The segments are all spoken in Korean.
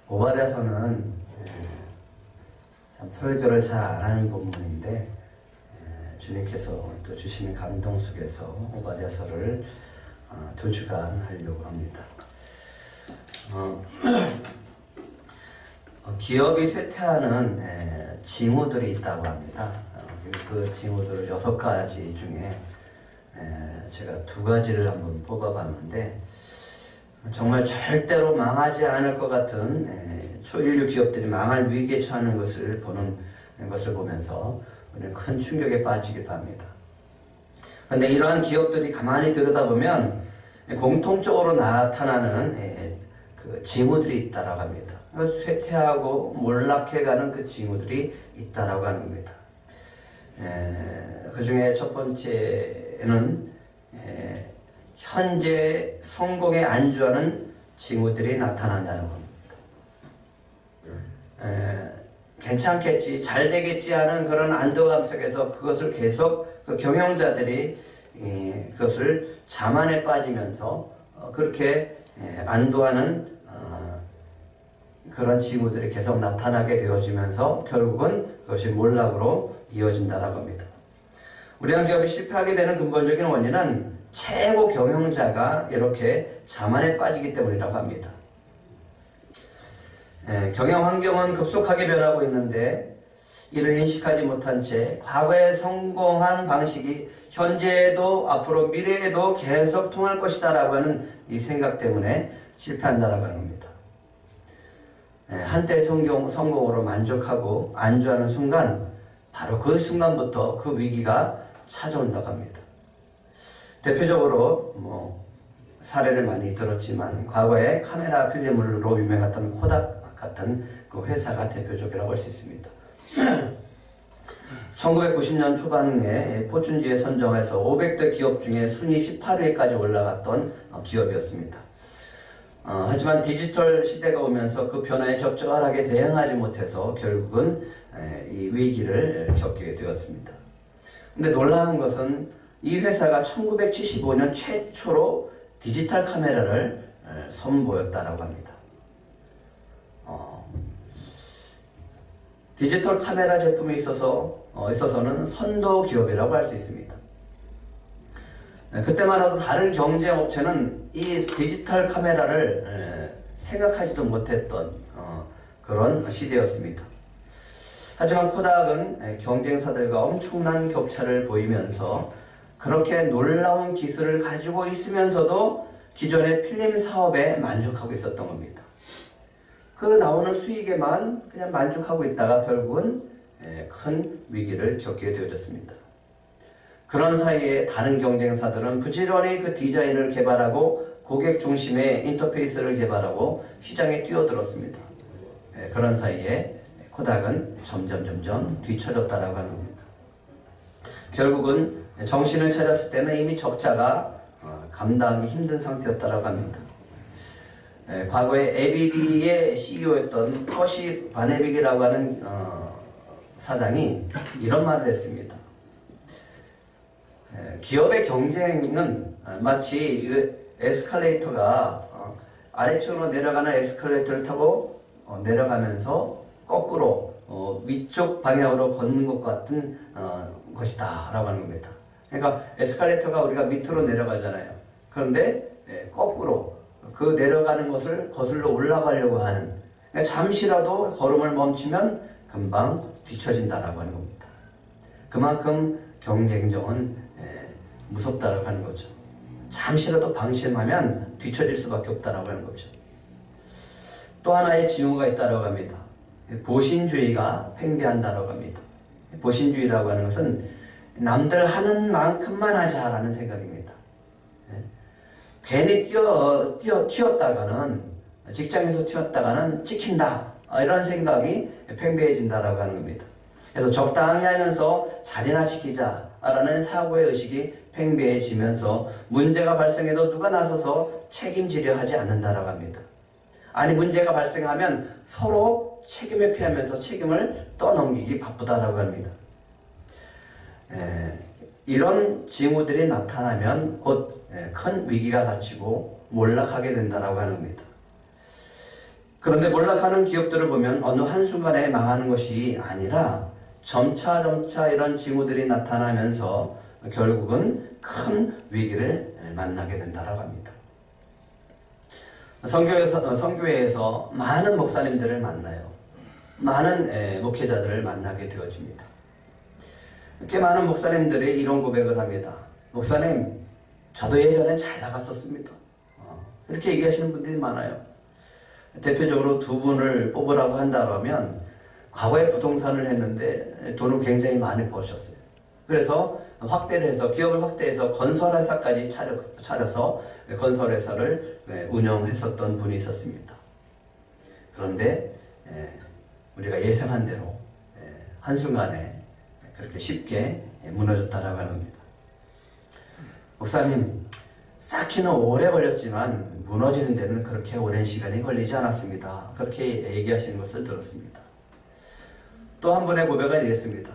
오바댜서는 참 설교를 잘 안 하는 본문인데 주님께서 또 주시는 감동 속에서 오바댜서를 2주간 하려고 합니다. 기업이 쇠퇴하는 징후들이 있다고 합니다. 그 징후들 6가지 중에 제가 2가지를 한번 뽑아봤는데, 정말 절대로 망하지 않을 것 같은 초인류 기업들이 망할 위기에 처하는 것을 보면서 우리는 큰 충격에 빠지기도 합니다. 그런데 이러한 기업들이 가만히 들여다보면 공통적으로 나타나는 그 징후들이 있다라고 합니다. 쇠퇴하고 몰락해가는 그 징후들이 있다라고 하는 겁니다. 그 중에 첫 번째는 현재 성공에 안주하는 징후들이 나타난다는 겁니다. 괜찮겠지, 잘 되겠지 하는 그런 안도감 속에서 그것을 계속 그 경영자들이 그것을 자만에 빠지면서 그렇게 안도하는 그런 징후들이 계속 나타나게 되어지면서 결국은 그것이 몰락으로 이어진다라고 합니다. 우리한 기업이 실패하게 되는 근본적인 원인은 최고 경영자가 이렇게 자만에 빠지기 때문이라고 합니다. 경영 환경은 급속하게 변하고 있는데 이를 인식하지 못한 채 과거에 성공한 방식이 현재에도 앞으로 미래에도 계속 통할 것이다 라고 하는 이 생각 때문에 실패한다라고 하는 겁니다. 한때 성공으로 만족하고 안주하는 순간, 바로 그 순간부터 그 위기가 찾아온다고 합니다. 대표적으로 사례를 많이 들었지만 과거에 카메라 필름으로 유명했던 코닥 같은 그 회사가 대표적이라고 할 수 있습니다. 1990년 초반에 포춘지에 선정해서 500대 기업 중에 순위 18위까지 올라갔던 기업이었습니다. 하지만 디지털 시대가 오면서 그 변화에 적절하게 대응하지 못해서 결국은 이 위기를 겪게 되었습니다. 근데 놀라운 것은 이 회사가 1975년 최초로 디지털 카메라를 선보였다라고 합니다. 디지털 카메라 제품에 있어서는 선도 기업이라고 할 수 있습니다. 그때만 해도 다른 경쟁 업체는 이 디지털 카메라를 생각하지도 못했던 그런 시대였습니다. 하지만 코닥은 경쟁사들과 엄청난 격차를 보이면서 그렇게 놀라운 기술을 가지고 있으면서도 기존의 필름 사업에 만족하고 있었던 겁니다. 그 나오는 수익에만 그냥 만족하고 있다가 결국은 큰 위기를 겪게 되어졌습니다. 그런 사이에 다른 경쟁사들은 부지런히 그 디자인을 개발하고 고객 중심의 인터페이스를 개발하고 시장에 뛰어들었습니다. 그런 사이에 코닥은 점점 뒤처졌다라고 하는 겁니다. 결국은 정신을 차렸을 때는 이미 적자가 감당하기 힘든 상태였다라고 합니다. 과거에 ABB의 CEO였던 퍼시 바네빅이라고 하는 사장이 이런 말을 했습니다. 기업의 경쟁은 마치 에스컬레이터가 아래쪽으로 내려가는 에스컬레이터를 타고 내려가면서 거꾸로 위쪽 방향으로 걷는 것 같은 것이다 라고 하는 겁니다. 그러니까 에스컬레이터가 우리가 밑으로 내려가잖아요. 그런데 거꾸로 그 내려가는 것을 거슬러 올라가려고 하는, 그러니까 잠시라도 걸음을 멈추면 금방 뒤처진다라고 하는 겁니다. 그만큼 경쟁정은 무섭다라고 하는 거죠. 잠시라도 방심하면 뒤처질 수밖에 없다라고 하는 거죠. 또 하나의 징후가 있다라고 합니다. 보신주의가 팽배한다라고 합니다. 보신주의라고 하는 것은 남들 하는 만큼만 하자라는 생각입니다. 괜히 튀었다가는, 직장에서 튀었다가는 찍힌다, 이런 생각이 팽배해진다라고 하는 겁니다. 그래서 적당히 하면서 자리나 지키자라는 사고의 의식이 팽배해지면서 문제가 발생해도 누가 나서서 책임지려 하지 않는다라고 합니다. 아니, 문제가 발생하면 서로 책임 회피하면서 책임을 떠넘기기 바쁘다라고 합니다. 이런 징후들이 나타나면 곧 큰 위기가 닥치고 몰락하게 된다라고 하는 겁니다. 그런데 몰락하는 기업들을 보면 어느 한순간에 망하는 것이 아니라 점차 이런 징후들이 나타나면서 결국은 큰 위기를 만나게 된다고 합니다. 선교회에서 많은 목사님들을 만나요. 많은 목회자들을 만나게 되어집니다. 꽤 많은 목사님들이 이런 고백을 합니다. 목사님, 저도 예전엔 잘 나갔었습니다. 이렇게 얘기하시는 분들이 많아요. 대표적으로 두 분을 뽑으라고 한다면 과거에 부동산을 했는데 돈을 굉장히 많이 버셨어요. 그래서 확대를 해서 기업을 확대해서 건설회사까지 차려서 건설회사를 운영했었던 분이 있었습니다. 그런데 우리가 예상한 대로 한순간에 그렇게 쉽게 무너졌다라고 합니다. 목사님, 쌓기는 오래 걸렸지만 무너지는 데는 그렇게 오랜 시간이 걸리지 않았습니다. 그렇게 얘기하시는 것을 들었습니다. 또 한 분의 고백을 이랬습니다.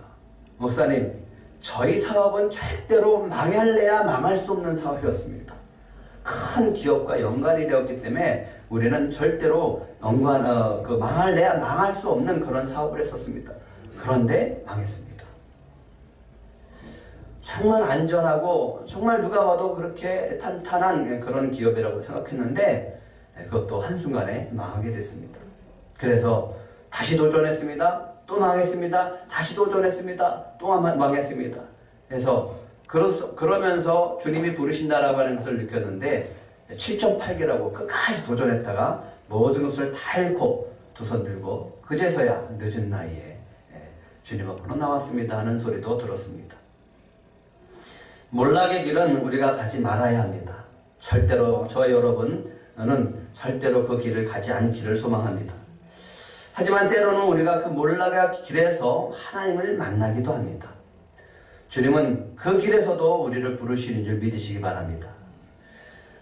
목사님, 저희 사업은 절대로 망할래야 망할 수 없는 사업이었습니다. 큰 기업과 연관이 되었기 때문에 우리는 절대로 망할래야 망할 수 없는 그런 사업을 했었습니다. 그런데 망했습니다. 정말 안전하고 정말 누가 봐도 그렇게 탄탄한 그런 기업이라고 생각했는데 그것도 한순간에 망하게 됐습니다. 그래서 다시 도전했습니다. 또 망했습니다. 다시 도전했습니다. 또 망했습니다. 그래서 그러면서 주님이 부르신다라고 하는 것을 느꼈는데 7.8개라고 끝까지 도전했다가 모든 것을 다 잃고 두 손 들고 그제서야 늦은 나이에 주님 앞으로 나왔습니다 하는 소리도 들었습니다. 몰락의 길은 우리가 가지 말아야 합니다. 절대로 저와 여러분은 절대로 그 길을 가지 않기를 소망합니다. 하지만 때로는 우리가 그 몰락의 길에서 하나님을 만나기도 합니다. 주님은 그 길에서도 우리를 부르시는 줄 믿으시기 바랍니다.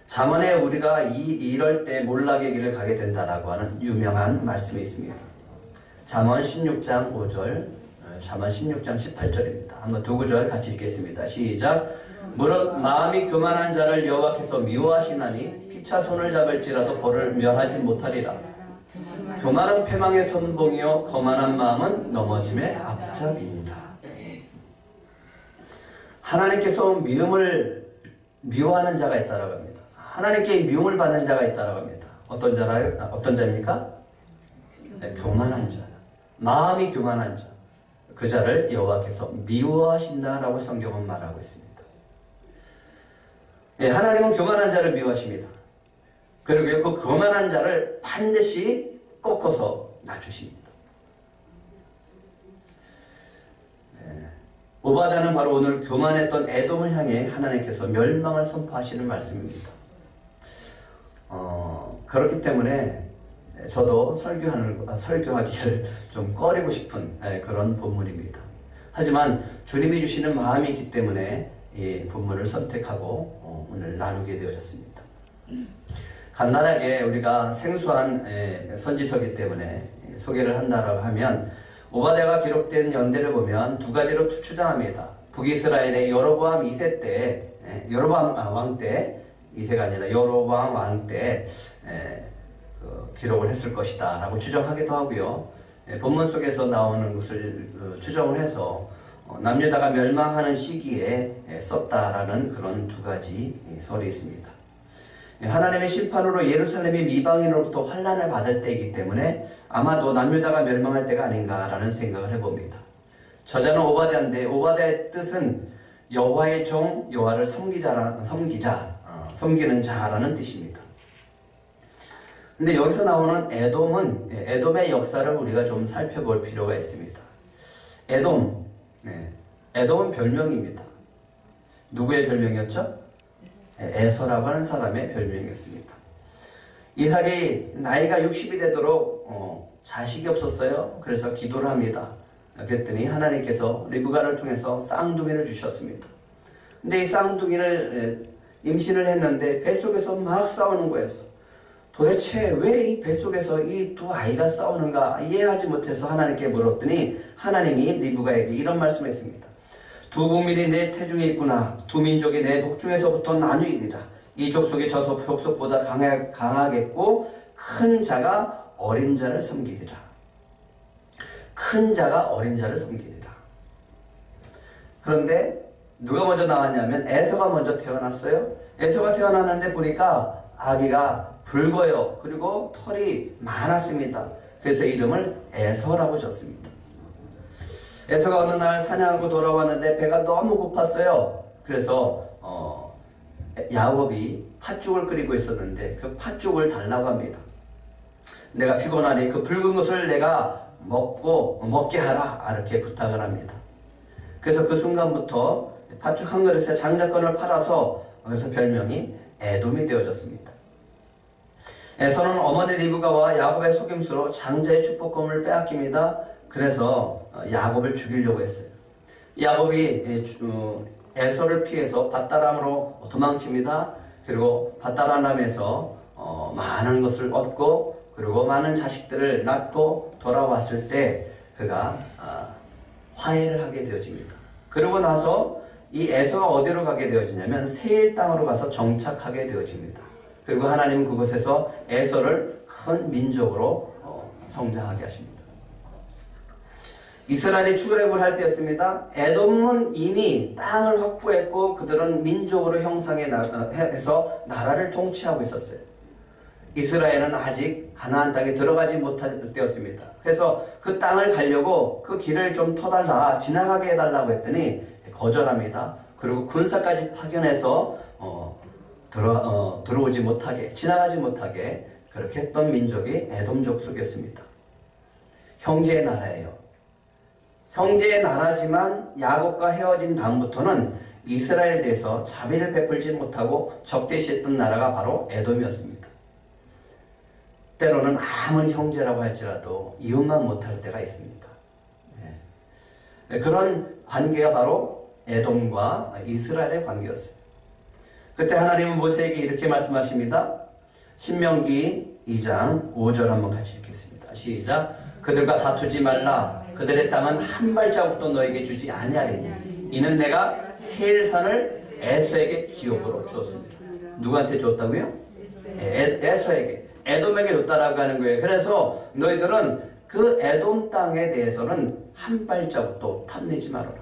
잠언에 우리가 이럴 때 몰락의 길을 가게 된다라고 하는 유명한 말씀이 있습니다. 잠언 16장 5절, 잠언 16장 18절입니다. 한번 두 구절 같이 읽겠습니다. 시작. 무릇 마음이 교만한 자를 여호와께서 미워하시나니 피차 손을 잡을지라도 벌을 면하지 못하리라. 교만은 패망의 선봉이요 거만한 마음은 넘어짐의 앞잡이니라. 하나님께서 미움을 미워하는 자가 있다라고 합니다. 하나님께 미움을 받는 자가 있다라고 합니다. 어떤 자입니까? 네, 교만한 자. 마음이 교만한 자. 그 자를 여호와께서 미워하신다라고 성경은 말하고 있습니다. 네, 하나님은 교만한 자를 미워하십니다. 그리고 그 교만한 자를 반드시 꺾어서 낮추십니다. 네. 오바댜는 바로 오늘 교만했던 에돔을 향해 하나님께서 멸망을 선포하시는 말씀입니다. 그렇기 때문에 저도 설교하기를 좀 꺼리고 싶은 그런 본문입니다. 하지만 주님이 주시는 마음이 있기 때문에 이 본문을 선택하고 오늘 나누게 되어졌습니다. 간단하게 우리가 생소한 선지서기 때문에 소개를 한다라고 하면 오바댜가 기록된 연대를 보면 두 가지로 추정합니다. 북이스라엘의 여로보암 2세 때, 여로보암 왕 때, 2세가 아니라 여로보암 왕 때 기록을 했을 것이다 라고 추정하기도 하고요. 본문 속에서 나오는 것을 추정을 해서 남유다가 멸망하는 시기에 썼다라는 그런 두 가지 설이 있습니다. 하나님의 심판으로 예루살렘이 미방인으로부터 환난을 받을 때이기 때문에 아마도 남유다가 멸망할 때가 아닌가라는 생각을 해봅니다. 저자는 오바댜인데 오바댜의 뜻은 여호와의 종, 여호와를 섬기는 자라는 뜻입니다. 근데 여기서 나오는 에돔은 에돔의 역사를 우리가 좀 살펴볼 필요가 있습니다. 에돔은 별명입니다. 누구의 별명이었죠? 에서라고 하는 사람의 별명이었습니다. 이삭이 나이가 60이 되도록 자식이 없었어요. 그래서 기도를 합니다. 그랬더니 하나님께서 리브가를 통해서 쌍둥이를 주셨습니다. 근데 이 쌍둥이를 임신을 했는데 뱃속에서 막 싸우는 거예요. 도대체 왜 이 뱃속에서 이 두 아이가 싸우는가 이해하지 못해서 하나님께 물었더니 하나님이 리브가에게 이런 말씀을 했습니다. 두 국민이 내 태중에 있구나. 두 민족이 내 복중에서부터 나뉘리라. 이 족속이 저 족속보다 강하겠고 큰 자가 어린 자를 섬기리라. 큰 자가 어린 자를 섬기리라. 그런데 누가 먼저 나왔냐면 에서가 먼저 태어났어요. 에서가 태어났는데 보니까 아기가 붉어요. 그리고 털이 많았습니다. 그래서 이름을 에서라고 줬습니다. 에서가 어느 날 사냥하고 돌아왔는데 배가 너무 고팠어요. 그래서 야곱이 팥죽을 끓이고 있었는데 그 팥죽을 달라고 합니다. 내가 피곤하니 그 붉은 것을 내가 먹게 하라, 이렇게 부탁을 합니다. 그래서 그 순간부터 팥죽 한 그릇에 장자권을 팔아서 그래서 별명이 에돔이 되어졌습니다. 에서는 어머니 리브가와 야곱의 속임수로 장자의 축복권을 빼앗깁니다. 그래서 야곱을 죽이려고 했어요. 야곱이 에서를 피해서 밧다람으로 도망칩니다. 그리고 밧다람에서 많은 것을 얻고 그리고 많은 자식들을 낳고 돌아왔을 때 그가 화해를 하게 되어집니다. 그러고 나서 이 에서가 어디로 가게 되어지냐면 세일 땅으로 가서 정착하게 되어집니다. 그리고 하나님은 그곳에서 에서를 큰 민족으로 성장하게 하십니다. 이스라엘이 출애굽을 할 때였습니다. 에돔은 이미 땅을 확보했고 그들은 민족으로 형성해서 나라를 통치하고 있었어요. 이스라엘은 아직 가나안 땅에 들어가지 못할 때였습니다. 그래서 그 땅을 가려고 그 길을 좀 터달라, 지나가게 해달라고 했더니 거절합니다. 그리고 군사까지 파견해서 들어오지 못하게, 지나가지 못하게 그렇게 했던 민족이 에돔 족속이었습니다. 형제의 나라예요. 형제의 나라지만 야곱과 헤어진 다음부터는 이스라엘에 대해서 자비를 베풀지 못하고 적대시했던 나라가 바로 에돔이었습니다. 때로는 아무리 형제라고 할지라도 이웃만 못할 때가 있습니다. 그런 관계가 바로 에돔과 이스라엘의 관계였어요. 그때 하나님은 모세에게 이렇게 말씀하십니다. 신명기 2장 5절 한번 같이 읽겠습니다. 시작. 그들과 다투지 말라. 그들의 땅은 한 발자국도 너에게 주지 아니하리니 이는 내가 세일산을 에서에게 기업으로 주었습니다. 누구한테 줬다고요? 에서에게, 에돔에게 줬다라고 하는 거예요. 그래서 너희들은 그 에돔 땅에 대해서는 한 발자국도 탐내지 말아라.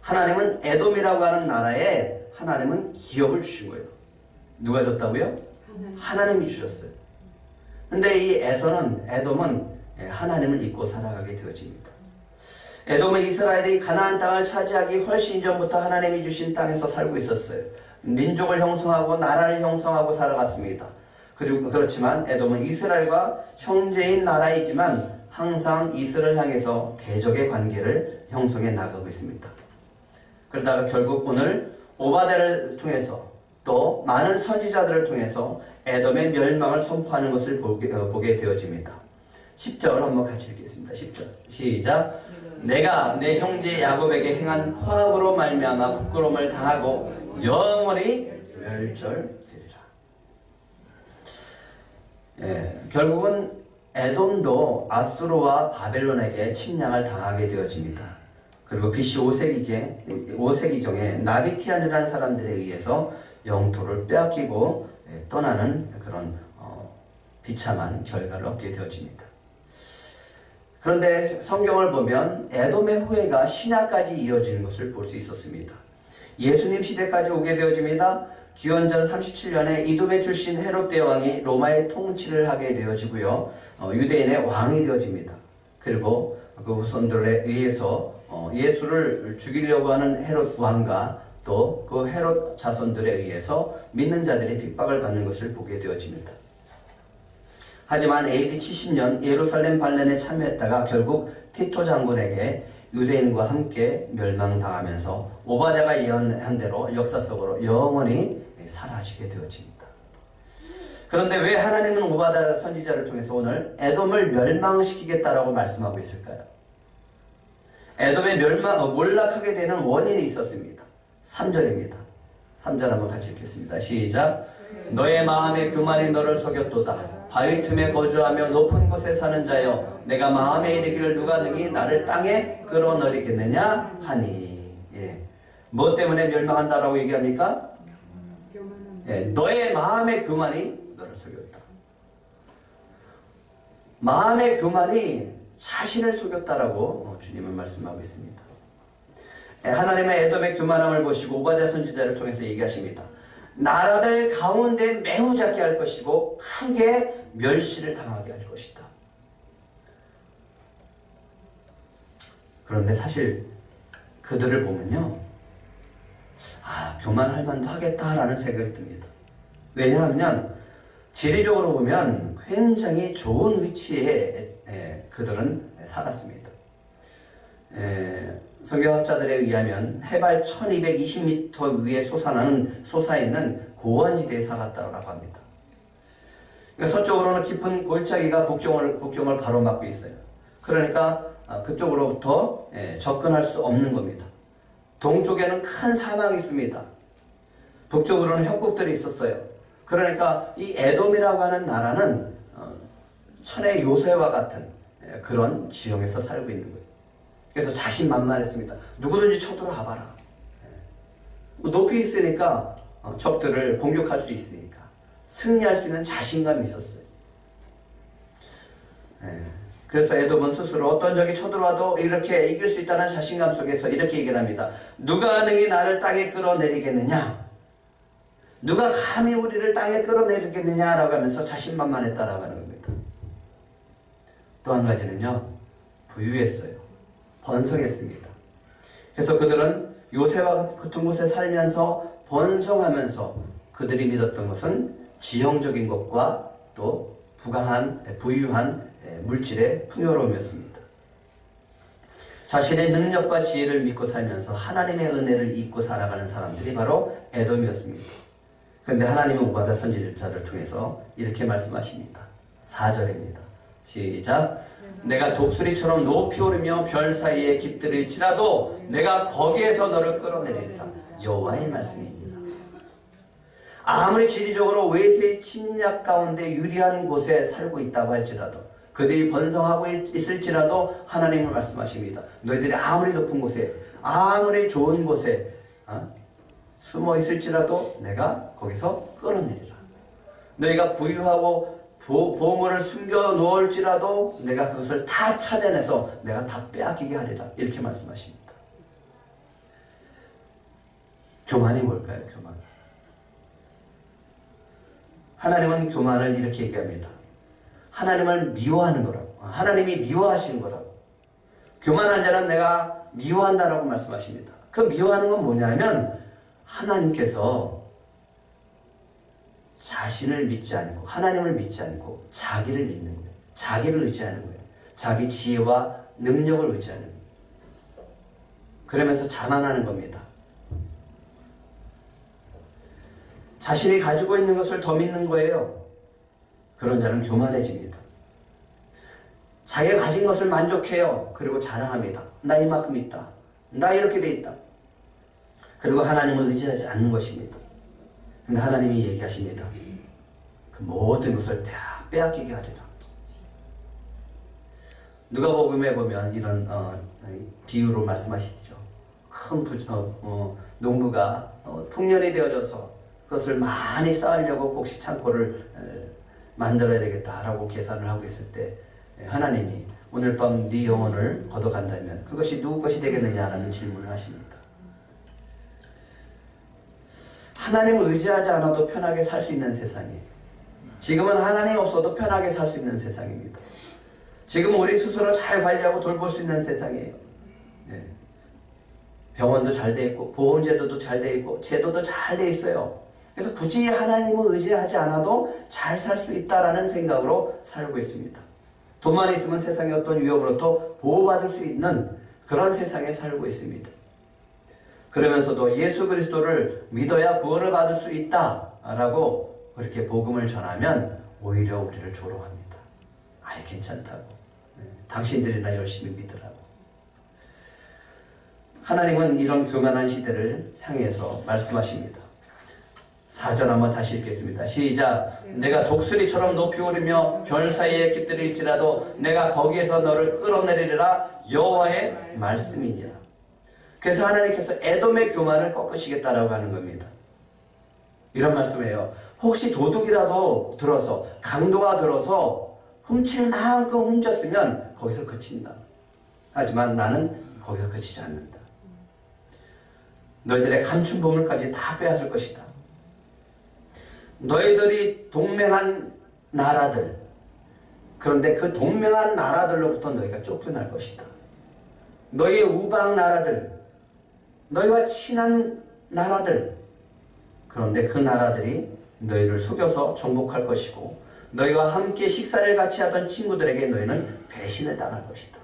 하나님은 에돔이라고 하는 나라에 하나님은 기업을 주신 거예요. 누가 줬다고요? 하나님이 주셨어요. 근데 이 에돔은 하나님을 잊고 살아가게 되어집니다. 에돔은 이스라엘이 가나안 땅을 차지하기 훨씬 전부터 하나님이 주신 땅에서 살고 있었어요. 민족을 형성하고 나라를 형성하고 살아갔습니다. 그리고 그렇지만 에돔은 이스라엘과 형제인 나라이지만 항상 이스라엘 향해서 대적의 관계를 형성해 나가고 있습니다. 그러다가 결국 오늘 오바댜를 통해서 또 많은 선지자들을 통해서 에돔의 멸망을 선포하는 것을 보게 되어집니다. 10절 한번 같이 읽겠습니다. 10절 시작. 내가 내 형제 야곱에게 행한 화학으로 말미암아 부끄러움을 당하고 영원히 멸절되리라. 결국은 에돔도 아수르와 바벨론에게 침략을 당하게 되어집니다. 그리고 BC 5세기경에 나비티안이라는 사람들에 의해서 영토를 빼앗기고 떠나는 그런 비참한 결과를 얻게 되어집니다. 그런데 성경을 보면 에돔의 후예가 신약까지 이어지는 것을 볼 수 있었습니다. 예수님 시대까지 오게 되어집니다. 기원전 37년에 이두메 출신 헤롯 대왕이 로마의 통치를 하게 되어지고요. 유대인의 왕이 되어집니다. 그리고 그 후손들에 의해서 예수를 죽이려고 하는 헤롯 왕과 또 그 헤롯 자손들에 의해서 믿는 자들이 핍박을 받는 것을 보게 되어집니다. 하지만 AD 70년 예루살렘 반란에 참여했다가 결국 티토 장군에게 유대인과 함께 멸망당하면서 오바댜가 예언한 대로 역사 속으로 영원히 사라지게 되어집니다. 그런데 왜 하나님은 오바댜 선지자를 통해서 오늘 에돔을 멸망시키겠다라고 말씀하고 있을까요? 에돔의 몰락하게 되는 원인이 있었습니다. 3절입니다. 3절 한번 같이 읽겠습니다. 시작. 너의 마음에 교만이 너를 속였도다. 바위 틈에 거주하며 높은 곳에 사는 자여, 내가 마음에 이르기를 누가 능히 나를 땅에 끌어넣이겠느냐 하니. 뭐 때문에 멸망한다라고 얘기합니까? 너의 마음의 교만이 너를 속였다. 마음의 교만이 자신을 속였다라고 주님은 말씀하고 있습니다. 하나님의 에돔의 교만함을 보시고 오바댜 선지자를 통해서 얘기하십니다. 나라들 가운데 매우 작게 할 것이고 크게 멸시를 당하게 할 것이다. 그런데 사실 그들을 보면요, 교만할 만도 하겠다라는 생각이 듭니다. 왜냐하면 지리적으로 보면 굉장히 좋은 위치에 그들은 살았습니다. 성경학자들에 의하면 해발 1220m 위에 솟아있는 고원지대에 살았다고 합니다. 그러니까 서쪽으로는 깊은 골짜기가 국경을 가로막고 있어요. 그러니까 그쪽으로부터 접근할 수 없는 겁니다. 동쪽에는 큰 사막이 있습니다. 북쪽으로는 협곡들이 있었어요. 그러니까 이 에돔이라고 하는 나라는 천의 요새와 같은 그런 지형에서 살고 있는 거예요. 그래서 자신만만했습니다. 누구든지 쳐들어와 봐라. 높이 있으니까 적들을 공격할 수 있으니까 승리할 수 있는 자신감이 있었어요. 그래서 에돔은 스스로 어떤 적이 쳐들어와도 이렇게 이길 수 있다는 자신감 속에서 이렇게 얘기를 합니다. 누가 능히 나를 땅에 끌어내리겠느냐? 누가 감히 우리를 땅에 끌어내리겠느냐라고 하면서 자신만만했다라고 하는 겁니다. 또 한 가지는요, 부유했어요. 번성했습니다. 그래서 그들은 요새와 같은 곳에 살면서 번성하면서 그들이 믿었던 것은 지형적인 것과 또 부유한 물질의 풍요로움이었습니다. 자신의 능력과 지혜를 믿고 살면서 하나님의 은혜를 잊고 살아가는 사람들이 바로 에돔이었습니다. 그런데 하나님은 오바댜 선지자를 통해서 이렇게 말씀하십니다. 4절입니다. 시작. 내가 독수리처럼 높이 오르며 별 사이에 깃들일지라도 내가 거기에서 너를 끌어내리리라. 여호와의 말씀입니다. 아무리 지리적으로 외세의 침략 가운데 유리한 곳에 살고 있다고 할지라도, 그들이 번성하고 있을지라도 하나님은 말씀하십니다. 너희들이 아무리 높은 곳에, 아무리 좋은 곳에 숨어 있을지라도 내가 거기서 끌어내리라. 너희가 부유하고 보물을 숨겨 놓을지라도 내가 그것을 다 찾아내서 내가 다 빼앗기게 하리라. 이렇게 말씀하십니다. 교만이 뭘까요? 교만. 하나님은 교만을 이렇게 얘기합니다. 하나님을 미워하는 거라고. 하나님이 미워하시는 거라고. 교만한 자는 내가 미워한다라고 말씀하십니다. 그 미워하는 건 뭐냐면 하나님께서 자신을 믿지 않고 하나님을 믿지 않고 자기를 믿는 거예요. 자기를 의지하는 거예요. 자기 지혜와 능력을 의지하는 거예요. 그러면서 자만하는 겁니다. 자신이 가지고 있는 것을 더 믿는 거예요. 그런 자는 교만해집니다. 자기가 가진 것을 만족해요. 그리고 자랑합니다. 나 이만큼 있다. 나 이렇게 돼 있다. 그리고 하나님을 의지하지 않는 것입니다. 근데 하나님이 얘기하십니다. 그 모든 것을 다 빼앗기게 하리라. 누가복음에 보면 이런 비유로 말씀하시죠. 큰 농부가 풍년이 되어져서 그것을 많이 쌓으려고 곡식 창고를 만들어야 되겠다라고 계산을 하고 있을 때 하나님이 오늘 밤 네 영혼을 걷어간다면 그것이 누구 것이 되겠느냐라는 질문을 하십니다. 하나님을 의지하지 않아도 편하게 살 수 있는 세상이에요. 지금은 하나님 없어도 편하게 살 수 있는 세상입니다. 지금 우리 스스로 잘 관리하고 돌볼 수 있는 세상이에요. 네. 병원도 잘 돼 있고 보험제도도 잘 돼 있고 제도도 잘 돼 있어요. 그래서 굳이 하나님을 의지하지 않아도 잘 살 수 있다라는 생각으로 살고 있습니다. 돈만 있으면 세상의 어떤 위협으로부터 보호받을 수 있는 그런 세상에 살고 있습니다. 그러면서도 예수 그리스도를 믿어야 구원을 받을 수 있다라고 그렇게 복음을 전하면 오히려 우리를 조롱합니다. 아예 괜찮다고. 당신들이나 열심히 믿으라고. 하나님은 이런 교만한 시대를 향해서 말씀하십니다. 4절 한번 다시 읽겠습니다. 시작. 내가 독수리처럼 높이 오르며 별 사이에 깃들일지라도 내가 거기에서 너를 끌어내리리라. 여호와의 말씀이니라. 그래서 하나님께서 에돔의 교만을 꺾으시겠다라고 하는 겁니다. 이런 말씀이에요. 혹시 도둑이라도 들어서 강도가 들어서 훔칠 만큼 훔쳤으면 거기서 그친다. 하지만 나는 거기서 그치지 않는다. 너희들의 감춘 보물까지 다 빼앗을 것이다. 너희들이 동맹한 나라들, 그런데 그 동맹한 나라들로부터 너희가 쫓겨날 것이다. 너희의 우방 나라들, 너희와 친한 나라들, 그런데 그 나라들이 너희를 속여서 정복할 것이고 너희와 함께 식사를 같이 하던 친구들에게 너희는 배신을 당할 것이다.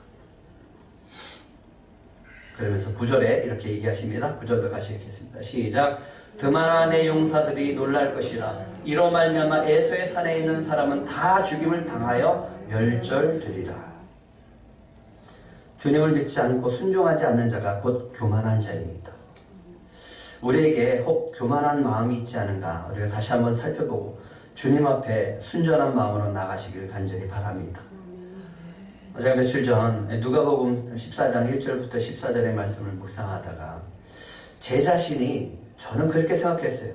그러면서 9절에 이렇게 얘기하십니다. 9절도 같이 읽겠습니다. 시작. 드만한의 용사들이 놀랄 것이라. 이로 말미암아 에서의 산에 있는 사람은 다 죽임을 당하여 멸절되리라. 주님을 믿지 않고 순종하지 않는 자가 곧 교만한 자입니다. 우리에게 혹 교만한 마음이 있지 않은가 우리가 다시 한번 살펴보고 주님 앞에 순전한 마음으로 나가시길 간절히 바랍니다. 제가 며칠 전 누가복음 14장 1절부터 14절의 말씀을 묵상하다가 제 자신이 저는 그렇게 생각했어요.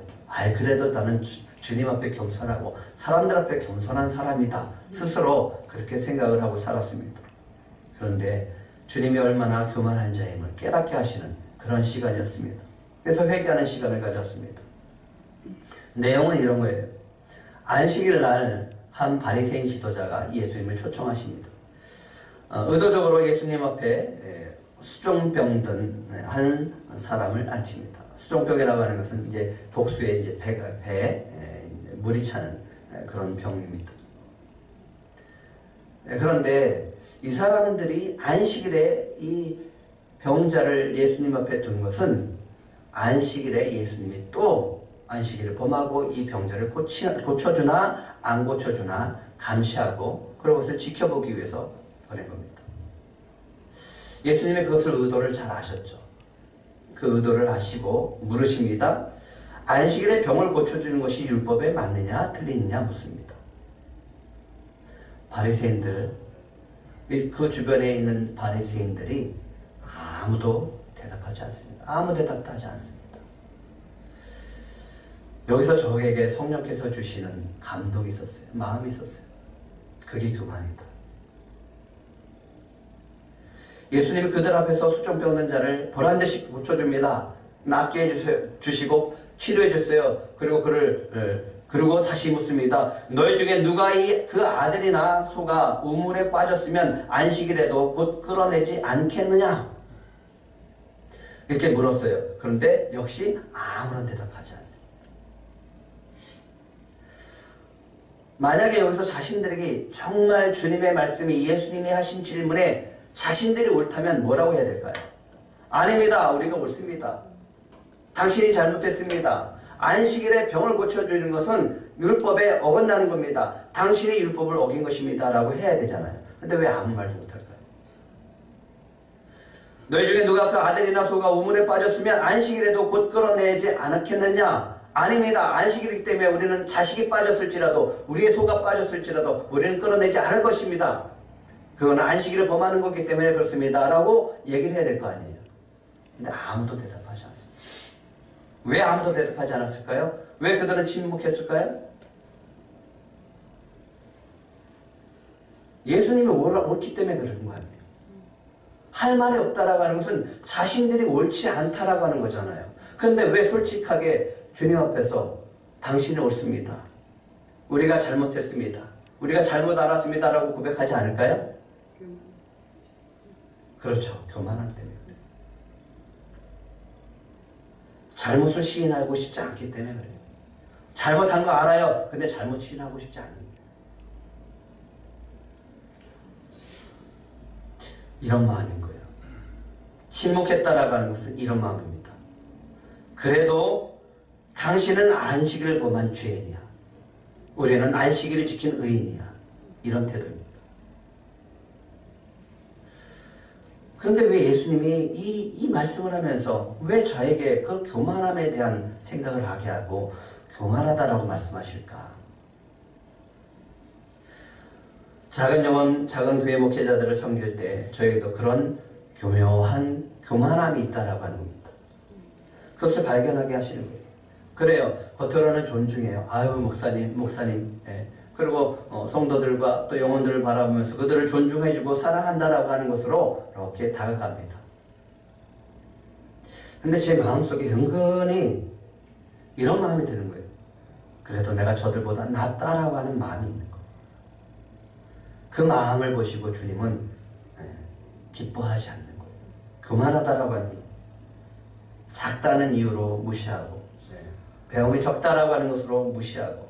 그래도 나는 주님 앞에 겸손하고 사람들 앞에 겸손한 사람이다. 스스로 그렇게 생각을 하고 살았습니다. 그런데 주님이 얼마나 교만한 자임을 깨닫게 하시는 그런 시간이었습니다. 그래서 회개하는 시간을 가졌습니다. 내용은 이런 거예요. 안식일 날 한 바리새인 지도자가 예수님을 초청하십니다. 의도적으로 예수님 앞에 수종병 든 한 사람을 앉힙니다. 수종병이라고 하는 것은 이제 독수에 이제 배에 물이 차는 그런 병입니다. 그런데 이 사람들이 안식일에 이 병자를 예수님 앞에 둔 것은 안식일에 예수님이 또 안식일을 범하고 이 병자를 고쳐주나 안 고쳐주나 감시하고 그런 것을 지켜보기 위해서 보낸 겁니다. 예수님이 그것을 의도를 잘 아셨죠. 그 의도를 아시고 물으십니다. 안식일에 병을 고쳐주는 것이 율법에 맞느냐 틀리느냐 묻습니다. 바리새인들, 그 주변에 있는 바리새인들이 아무도 대답하지 않습니다. 아무 대답도 하지 않습니다. 여기서 저에게 성령께서 주시는 감동이 있었어요. 마음이 있었어요. 그게 교만이다. 예수님이 그들 앞에서 수종병 든 자를 보란듯이 고쳐줍니다. 낫게 해주시고 치료해줬어요. 그리고 다시 묻습니다. 너희 중에 누가 그 아들이나 소가 우물에 빠졌으면 안식일에도 곧 끌어내지 않겠느냐? 이렇게 물었어요. 그런데 역시 아무런 대답하지 않습니다. 만약에 여기서 자신들에게 정말 주님의 말씀이 예수님이 하신 질문에 자신들이 옳다면 뭐라고 해야 될까요? 아닙니다. 우리가 옳습니다. 당신이 잘못했습니다. 안식일에 병을 고쳐주는 것은 율법에 어긋나는 겁니다. 당신이 율법을 어긴 것입니다. 라고 해야 되잖아요. 근데 왜 아무 말도 못할까요? 너희 중에 누가 그 아들이나 소가 우물에 빠졌으면 안식일에도 곧 끌어내지 않았겠느냐? 아닙니다. 안식일이기 때문에 우리는 자식이 빠졌을지라도 우리의 소가 빠졌을지라도 우리는 끌어내지 않을 것입니다. 그건 안식일을 범하는 거기 때문에 그렇습니다. 라고 얘기를 해야 될 거 아니에요. 근데 아무도 대답하지 않습니다. 왜 아무도 대답하지 않았을까요? 왜 그들은 침묵했을까요? 예수님이 옳기 때문에 그런 거 아니에요. 할 말이 없다라고 하는 것은 자신들이 옳지 않다라고 하는 거잖아요. 그런데 왜 솔직하게 주님 앞에서 당신이 옳습니다. 우리가 잘못했습니다. 우리가 잘못 알았습니다. 라고 고백하지 않을까요? 그렇죠. 교만한 때문에 그래요. 잘못을 시인하고 싶지 않기 때문에 그래요. 잘못한 거 알아요. 근데 잘못 시인하고 싶지 않습니다. 이런 마음인 거예요. 침묵했다라고 하는 것은 이런 마음입니다. 그래도 당신은 안식일을 범한 죄인이야. 우리는 안식일을 지킨 의인이야. 이런 태도입니다. 그런데 왜 예수님이 이 말씀을 하면서 왜 저에게 그 교만함에 대한 생각을 하게 하고 교만하다라고 말씀하실까? 작은 영혼, 작은 교회 목회자들을 섬길 때 저에게도 그런 교묘한 교만함이 있다라고 하는 겁니다. 그것을 발견하게 하시는 거예요. 그래요. 겉으로는 존중해요. 아유 목사님 그리고 성도들과 또 영혼들을 바라보면서 그들을 존중해주고 사랑한다라고 하는 것으로 이렇게 다가갑니다. 근데 제 마음속에 은근히 이런 마음이 드는 거예요. 그래도 내가 저들보다 낫다라고 하는 마음이 있는 거예요. 그 마음을 보시고 주님은 기뻐하지 않는 거예요. 교만하다라고 하는 거예요. 작다는 이유로 무시하고, 배움이 적다라고 하는 것으로 무시하고,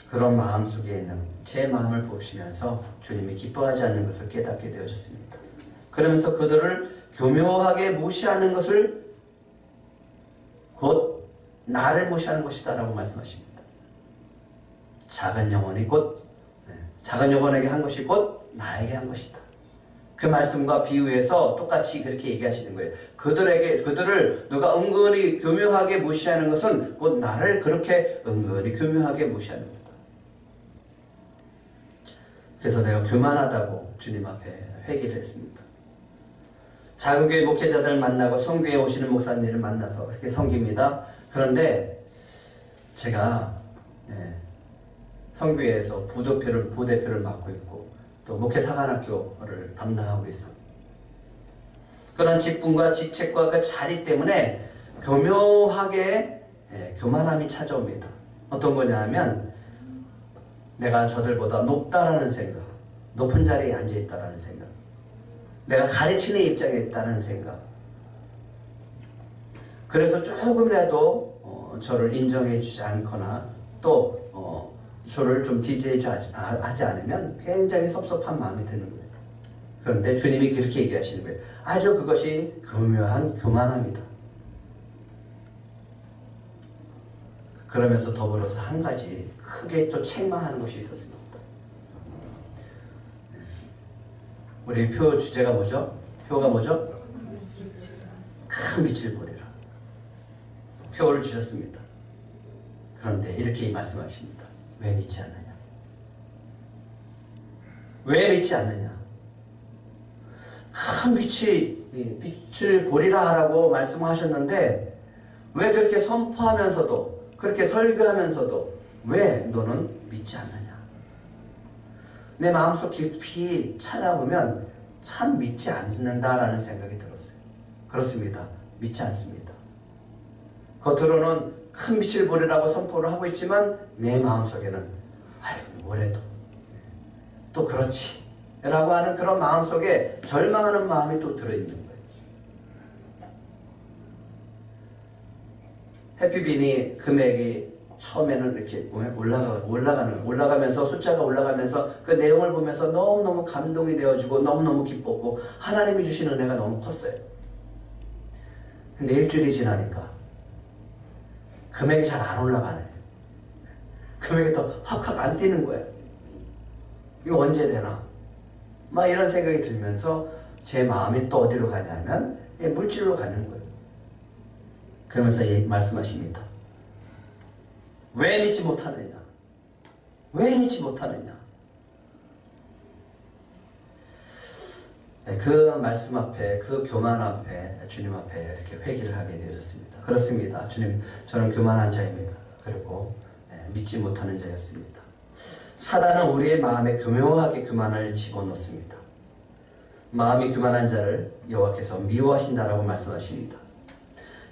그런 마음 속에 있는 제 마음을 보시면서 주님이 기뻐하지 않는 것을 깨닫게 되어졌습니다. 그러면서 그들을 교묘하게 무시하는 것을 곧 나를 무시하는 것이다 라고 말씀하십니다. 작은 영혼에게 한 것이 곧 나에게 한 것이다. 그 말씀과 비유해서 똑같이 그렇게 얘기하시는 거예요. 그들을 누가 은근히 교묘하게 무시하는 것은 곧 나를 그렇게 은근히 교묘하게 무시하는 거다. 그래서 내가 교만하다고 주님 앞에 회개를 했습니다. 작은 교회 목회자들을 만나고 성교회에 오시는 목사님을 만나서 그렇게 섬깁니다. 그런데 제가 성교회에서 부대표를 맡고 있고 또 목회사관학교를 담당하고 있습니다. 그런 직분과 직책과 그 자리 때문에 교묘하게 교만함이 찾아옵니다. 어떤 거냐 하면 내가 저들보다 높다라는 생각, 높은 자리에 앉아있다라는 생각, 내가 가르치는 입장에 있다는 생각, 그래서 조금이라도 저를 인정해 주지 않거나 또 저를 좀 지지하지 않으면 굉장히 섭섭한 마음이 드는 거예요. 그런데 주님이 그렇게 얘기하시는 거예요. 아주 그것이 교묘한 교만함이다. 그러면서 더불어서 한 가지 크게 또 책망하는 것이 있었습니다. 우리 표 주제가 뭐죠? 표가 뭐죠? 큰 빛을 보리라. 표를 주셨습니다. 그런데 이렇게 말씀하십니다. 왜 믿지 않느냐? 왜 믿지 않느냐? 큰 빛을 보리라 하라고 말씀하셨는데 왜 그렇게 선포하면서도 그렇게 설교하면서도 왜 너는 믿지 않느냐? 내 마음속 깊이 찾아보면 참 믿지 않는다라는 생각이 들었어요. 그렇습니다. 믿지 않습니다. 겉으로는 큰 빛을 보리라고 선포를 하고 있지만 내 마음속에는 아이고 뭐래도 또 그렇지 라고 하는 그런 마음속에 절망하는 마음이 또 들어있는 거예요. 해피빈이 금액이 처음에는 이렇게 올라가면서 숫자가 올라가면서 그 내용을 보면서 너무너무 감동이 되어지고 너무너무 기뻤고 하나님이 주신 은혜가 너무 컸어요. 근데 일주일이 지나니까 금액이 잘 안 올라가네. 금액이 더 확확 안 뛰는 거예요. 이거 언제 되나? 막 이런 생각이 들면서 제 마음이 또 어디로 가냐면 물질로 가는 거예요. 그러면서 말씀하십니다. 왜 믿지 못하느냐? 왜 믿지 못하느냐? 그 말씀 앞에, 그 교만 앞에, 주님 앞에 이렇게 회개를 하게 되었습니다. 그렇습니다. 주님, 저는 교만한 자입니다. 그리고 믿지 못하는 자였습니다. 사단은 우리의 마음에 교묘하게 교만을 집어넣습니다. 마음이 교만한 자를 여호와께서 미워하신다라고 말씀하십니다.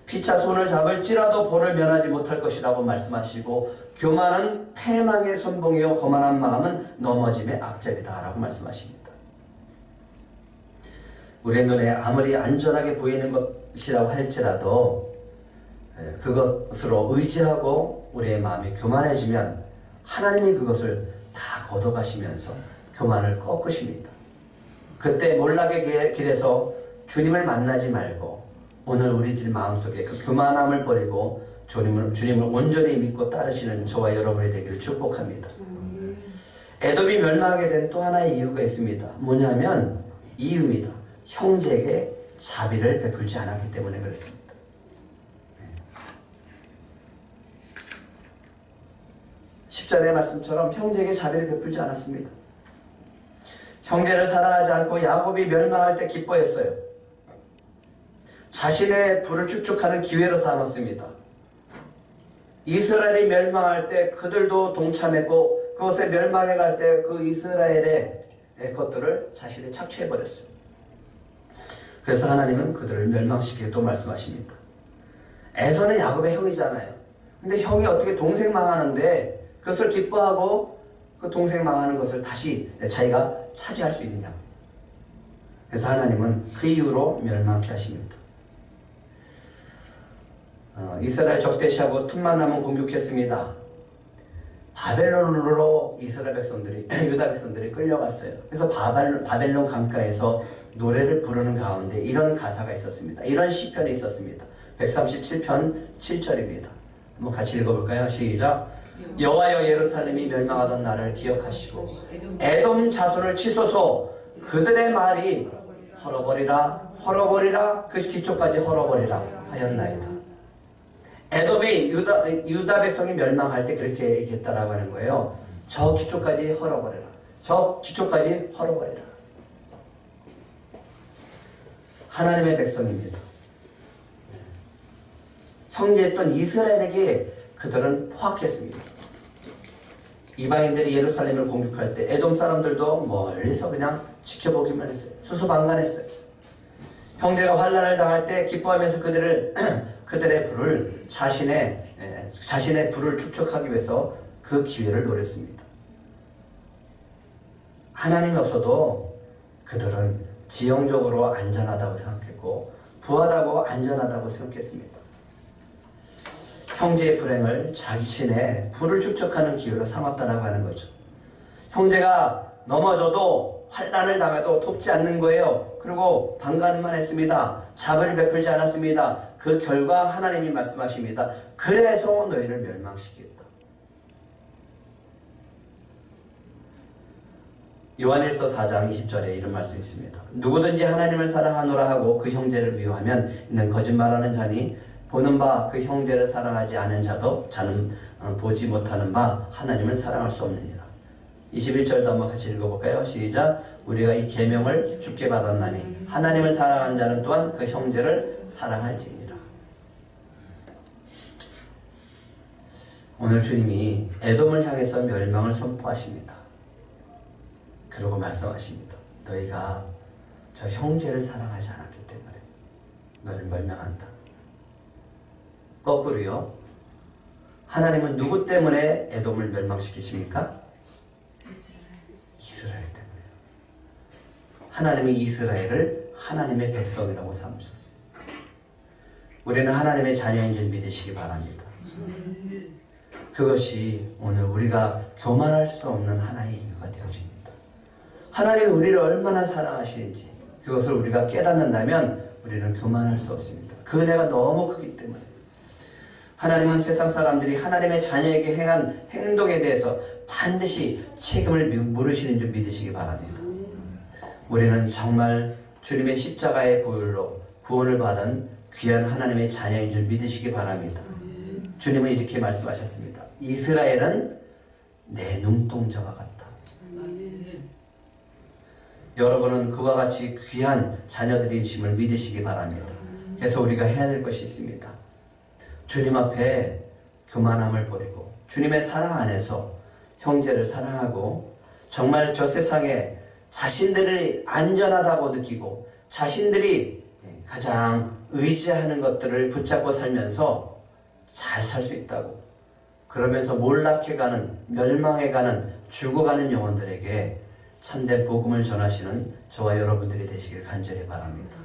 피차 손을 잡을지라도 벌을 면하지 못할 것이라고 말씀하시고 교만은 패망의 선봉이요 거만한 마음은 넘어짐의 악잡이다 라고 말씀하십니다. 우리의 눈에 아무리 안전하게 보이는 것이라고 할지라도 그것으로 의지하고 우리의 마음이 교만해지면 하나님이 그것을 다 걷어가시면서 교만을 꺾으십니다. 그때 몰락의 길에서 주님을 만나지 말고 오늘 우리들 마음속에 그 교만함을 버리고 주님을 온전히 믿고 따르시는 저와 여러분이 되기를 축복합니다. 에돔이 멸망하게 된 또 하나의 이유가 있습니다. 뭐냐면 이유입니다. 형제에게 자비를 베풀지 않았기 때문에 그렇습니다. 10절의 말씀처럼 형제에게 자비를 베풀지 않았습니다. 형제를 사랑하지 않고 야곱이 멸망할 때 기뻐했어요. 자신의 부를 축적하는 기회로 삼았습니다. 이스라엘이 멸망할 때 그들도 동참했고 그것에 멸망해 갈 때 그 이스라엘의 것들을 자신이 착취해버렸어요. 그래서 하나님은 그들을 멸망시키기도 말씀하십니다. 에서는 야곱의 형이잖아요. 근데 형이 어떻게 동생 망하는데 그것을 기뻐하고 그 동생 망하는 것을 다시 자기가 차지할 수 있냐. 그래서 하나님은 그 이후로 멸망케 하십니다. 이스라엘 적대시하고 틈만 나면 공격했습니다. 바벨론으로 이스라엘 백성들이 유다 백성들이 끌려갔어요. 그래서 바벨론 강가에서 노래를 부르는 가운데 이런 가사가 있었습니다. 이런 시편이 있었습니다. 137편 7절입니다. 한번 같이 읽어볼까요? 시작. 여호와여 예루살렘이 멸망하던 날을 기억하시고 에돔 자손을 치소서. 그들의 말이 헐어버리라 헐어버리라 그 기초까지 헐어버리라 하였나이다. 에돔이 유다 백성이 멸망할 때 그렇게 얘기했다라고 하는 거예요. 저 기초까지 헐어버려라. 저 기초까지 헐어버려라. 하나님의 백성입니다. 형제였던 이스라엘에게 그들은 포악했습니다. 이방인들이 예루살렘을 공격할 때 에돔 사람들도 멀리서 그냥 지켜보기만 했어요. 수수방관했어요. 형제가 환난을 당할 때 기뻐하면서 그들의 불을 자신의 불을 축적하기 위해서 그 기회를 노렸습니다. 하나님이 없어도 그들은 지형적으로 안전하다고 생각했고 부하다고 안전하다고 생각했습니다. 형제의 불행을 자신의 불을 축적하는 기회로 삼았다라고 하는 거죠. 형제가 넘어져도 환난을 당해도 돕지 않는 거예요. 그리고 방관만 했습니다. 자비를 베풀지 않았습니다. 그 결과 하나님이 말씀하십니다. 그래서 너희를 멸망시키겠다. 요한일서 4장 20절에 이런 말씀이 있습니다. 누구든지 하나님을 사랑하노라 하고 그 형제를 미워하면 이는 거짓말하는 자니 보는 바 그 형제를 사랑하지 않은 자는 보지 못하는 바 하나님을 사랑할 수 없느니라. 21절도 한번 같이 읽어볼까요? 시작. 우리가 이 계명을 주께 받았나니 하나님을 사랑하는 자는 또한 그 형제를 사랑할지니라. 오늘 주님이 에돔을 향해서 멸망을 선포하십니다. 그러고 말씀하십니다. 너희가 저 형제를 사랑하지 않았기 때문에 너를 멸망한다. 거꾸로요. 하나님은 누구 때문에 에돔을 멸망시키십니까? 이스라엘 때문에요. 하나님이 이스라엘을 하나님의 백성이라고 삼으셨어요. 우리는 하나님의 자녀인 줄 믿으시기 바랍니다. 그것이 오늘 우리가 교만할 수 없는 하나의 이유가 되어집니다. 하나님이 우리를 얼마나 사랑하시는지 그것을 우리가 깨닫는다면 우리는 교만할 수 없습니다. 그 은혜가 너무 크기 때문에. 하나님은 세상 사람들이 하나님의 자녀에게 행한 행동에 대해서 반드시 책임을 물으시는 줄 믿으시기 바랍니다. 우리는 정말 주님의 십자가의 보혈로 구원을 받은 귀한 하나님의 자녀인 줄 믿으시기 바랍니다. 주님은 이렇게 말씀하셨습니다. 이스라엘은 내 눈동자와 같다. 여러분은 그와 같이 귀한 자녀들이심을 믿으시기 바랍니다. 그래서 우리가 해야 될 것이 있습니다. 주님 앞에 교만함을 버리고 주님의 사랑 안에서 형제를 사랑하고 정말 저 세상에 자신들이 안전하다고 느끼고 자신들이 가장 의지하는 것들을 붙잡고 살면서 잘 살 수 있다고, 그러면서 몰락해가는, 멸망해가는, 죽어가는 영혼들에게 참된 복음을 전하시는 저와 여러분들이 되시길 간절히 바랍니다.